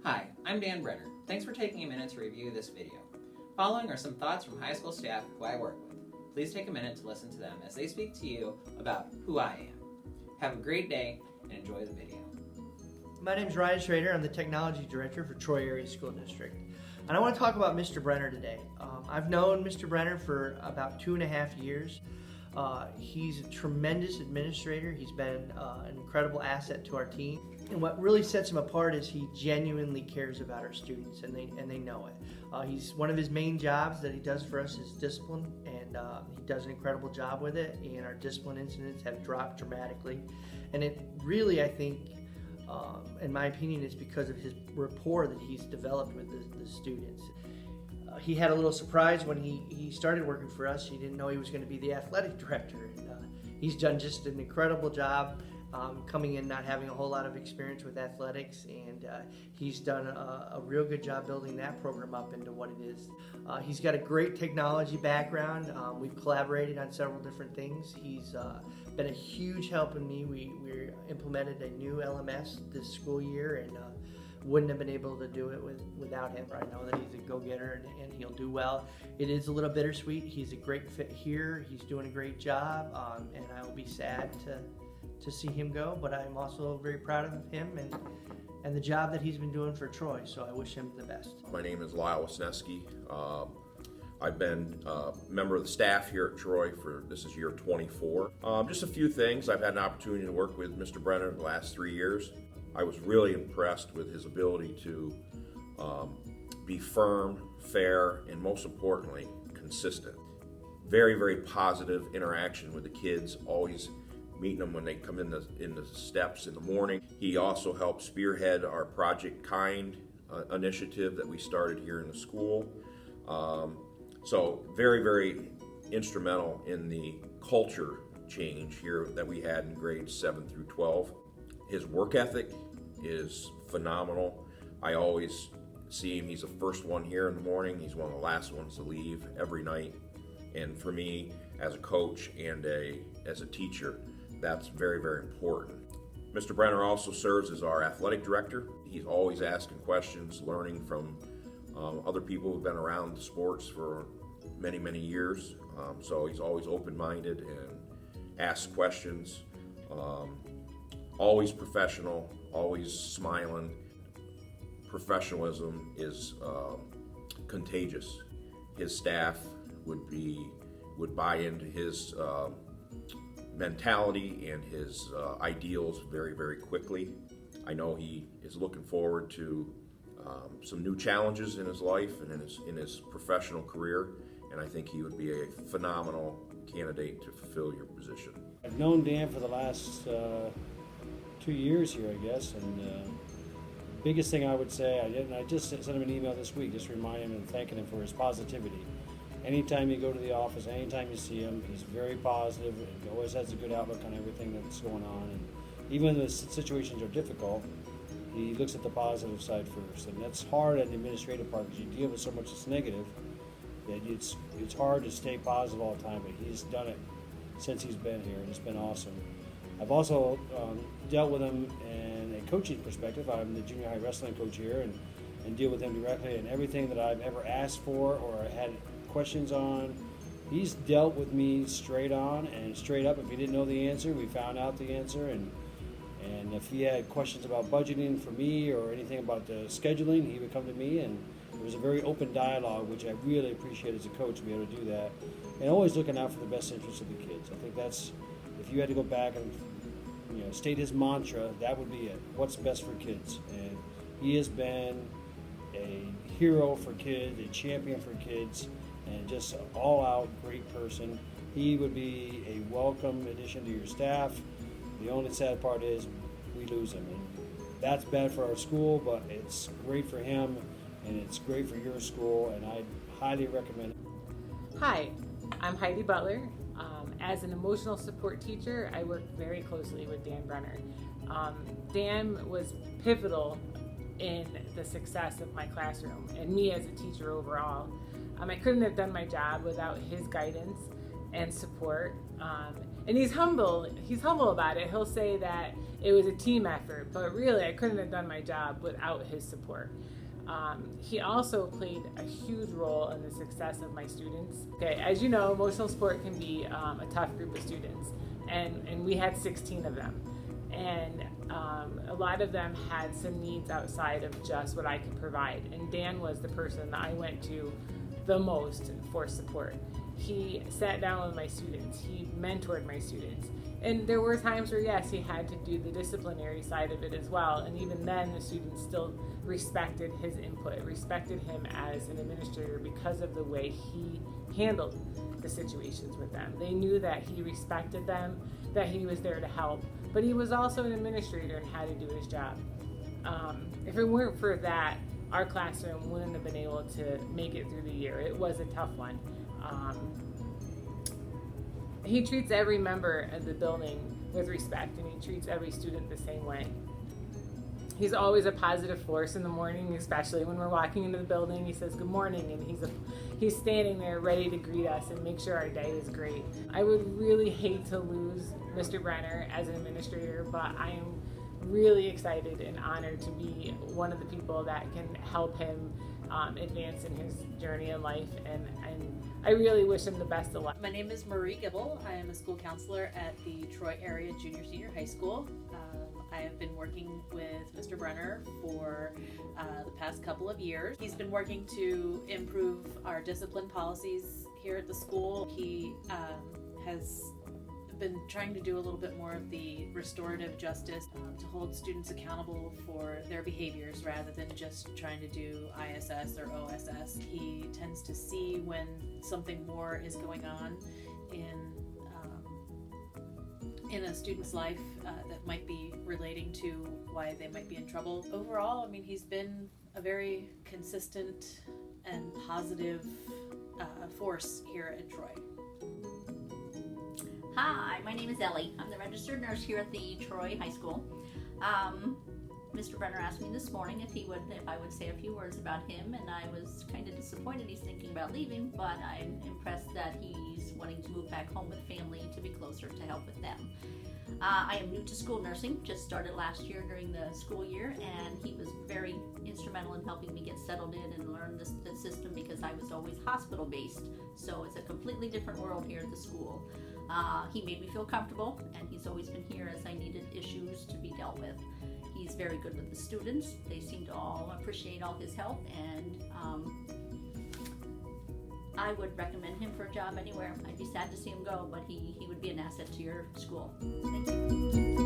Hi, I'm Dan Brenner. Thanks for taking a minute to review this video. Following are some thoughts from high school staff who I work with. Please take a minute to listen to them as they speak to you about who I am. Have a great day and enjoy the video. My name is Ryan Schrader. I'm the Technology Director for Troy Area School District. And I want to talk about Mr. Brenner today. I've known Mr. Brenner for about 2.5 years. He's a tremendous administrator. He's been an incredible asset to our team. And what really sets him apart is he genuinely cares about our students, and they know it. He's one of his main jobs that he does for us is discipline, and he does an incredible job with it. And our discipline incidents have dropped dramatically. And it really, I think, in my opinion, is because of his rapport that he's developed with the students. He had a little surprise when he started working for us. He didn't know he was going to be the athletic director. And, he's done just an incredible job coming in, not having a whole lot of experience with athletics, and he's done a real good job building that program up into what it is. He's got a great technology background. We've collaborated on several different things. He's been a huge help in me. We implemented a new LMS this school year, and wouldn't have been able to do it without him. I know that he's a go-getter and he'll do well. It is a little bittersweet. He's a great fit here. He's doing a great job, and I will be sad to see him go, but I'm also very proud of him and the job that he's been doing for Troy, so I wish him the best. My name is Lyle Wisniewski. I've been a member of the staff here at Troy this is year 24. Just a few things. I've had an opportunity to work with Mr. Brenner the last 3 years. I was really impressed with his ability to be firm, fair, and most importantly, consistent. Very, very positive interaction with the kids, always meeting them when they come in the steps in the morning. He also helped spearhead our Project Kind initiative that we started here in the school. So very, very instrumental in the culture change here that we had in grades 7 through 12. His work ethic is phenomenal. I always see him, he's the first one here in the morning, he's one of the last ones to leave every night. And for me, as a coach and as a teacher, that's very, very important. Mr. Brenner also serves as our athletic director. He's always asking questions, learning from other people who've been around sports for many, many years. So he's always open-minded and asks questions. Always professional, always smiling. Professionalism is contagious. His staff would buy into his mentality and his ideals very, very quickly. I know he is looking forward to some new challenges in his life and in his professional career, and I think he would be a phenomenal candidate to fulfill your position. I've known Dan for the last 2 years here, I guess, and biggest thing I would say, I just sent him an email this week, just reminding him and thanking him for his positivity. Anytime you go to the office, anytime you see him, he's very positive and he always has a good outlook on everything that's going on. And even when the situations are difficult, he looks at the positive side first. And that's hard at the administrative part because you deal with so much that's negative that it's hard to stay positive all the time, but he's done it since he's been here, and it's been awesome. I've also dealt with him in a coaching perspective. I'm the junior high wrestling coach here and deal with him directly, and everything that I've ever asked for or had questions on, he's dealt with me straight on and straight up. If he didn't know the answer, we found out the answer, and if he had questions about budgeting for me or anything about the scheduling, he would come to me, and it was a very open dialogue, which I really appreciate as a coach to be able to do that, and always looking out for the best interests of the kids. I think that's, if you had to go back and state his mantra, that would be it. What's best for kids? And he has been a hero for kids, a champion for kids, and just an all-out great person. He would be a welcome addition to your staff. The only sad part is we lose him, and that's bad for our school, but it's great for him, and it's great for your school, and I highly recommend it. Hi, I'm Heidi Butler. As an emotional support teacher, I work very closely with Dan Brenner. Dan was pivotal in the success of my classroom and me as a teacher overall. I couldn't have done my job without his guidance and support. And he's humble about it. He'll say that it was a team effort, but really I couldn't have done my job without his support. He also played a huge role in the success of my students. Okay, as you know, emotional support can be a tough group of students, and we had 16 of them. And a lot of them had some needs outside of just what I could provide. And Dan was the person that I went to the most for support. He sat down with my students, he mentored my students. And there were times where, yes, he had to do the disciplinary side of it as well. And even then, the students still respected his input, respected him as an administrator because of the way he handled the situations with them. They knew that he respected them, that he was there to help, but he was also an administrator and had to do his job. If it weren't for that, our classroom wouldn't have been able to make it through the year. It was a tough one. He treats every member of the building with respect, and he treats every student the same way. He's always a positive force in the morning, especially when we're walking into the building. He says good morning, and he's standing there ready to greet us and make sure our day is great. I would really hate to lose Mr. Brenner as an administrator, but I am really excited and honored to be one of the people that can help him advance in his journey in life, and I really wish him the best of luck. My name is Marie Gibble. I am a school counselor at the Troy Area Junior Senior High School. I have been working with Mr. Brenner for the past couple of years. He's been working to improve our discipline policies here at the school. He has been trying to do a little bit more of the restorative justice to hold students accountable for their behaviors rather than just trying to do ISS or OSS. He tends to see when something more is going on in a student's life that might be relating to why they might be in trouble. Overall, I mean, he's been a very consistent and positive force here at Troy. Hi, my name is Ellie. I'm the registered nurse here at the Troy High School. Mr. Brenner asked me this morning if I would say a few words about him, and I was kind of disappointed he's thinking about leaving, but I'm impressed that he's wanting to move back home with family to be closer to help with them. I am new to school nursing, just started last year during the school year, and he was very instrumental in helping me get settled in and learn the system because I was always hospital based, so it's a completely different world here at the school. He made me feel comfortable, and he's always been here as I needed issues to be dealt with. He's very good with the students. They seem to all appreciate all his help, and I would recommend him for a job anywhere. I'd be sad to see him go, but he would be an asset to your school. Thank you.